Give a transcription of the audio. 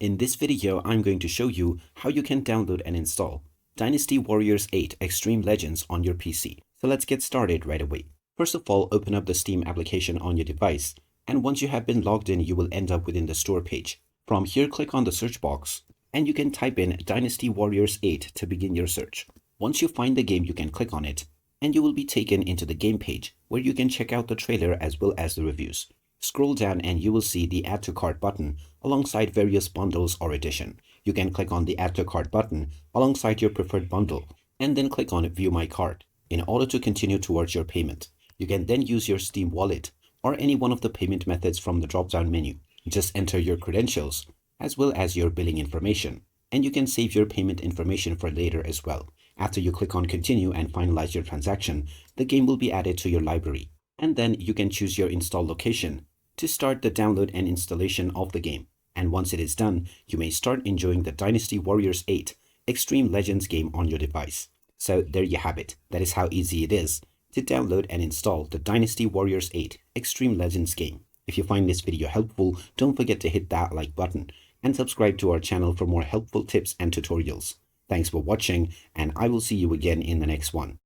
In this video, I'm going to show you how you can download and install Dynasty Warriors 8 Extreme Legends on your PC. So let's get started right away. First of all, open up the Steam application on your device, and once you have been logged in, you will end up within the store page. From here, click on the search box, and you can type in Dynasty Warriors 8 to begin your search. Once you find the game, you can click on it, and you will be taken into the game page, where you can check out the trailer as well as the reviews. Scroll down and you will see the Add to Cart button alongside various bundles or edition. You can click on the Add to Cart button alongside your preferred bundle and then click on View My Cart in order to continue towards your payment. You can then use your Steam wallet or any one of the payment methods from the drop-down menu. Just enter your credentials as well as your billing information, and you can save your payment information for later as well. After you click on Continue and finalize your transaction, the game will be added to your library, and then you can choose your install location to start the download and installation of the game. And once it is done, you may start enjoying the Dynasty Warriors 8 Extreme Legends game on your device. So there you have it. That is how easy it is to download and install the Dynasty Warriors 8 Extreme Legends game. If you find this video helpful, don't forget to hit that like button and subscribe to our channel for more helpful tips and tutorials. Thanks for watching, and I will see you again in the next one.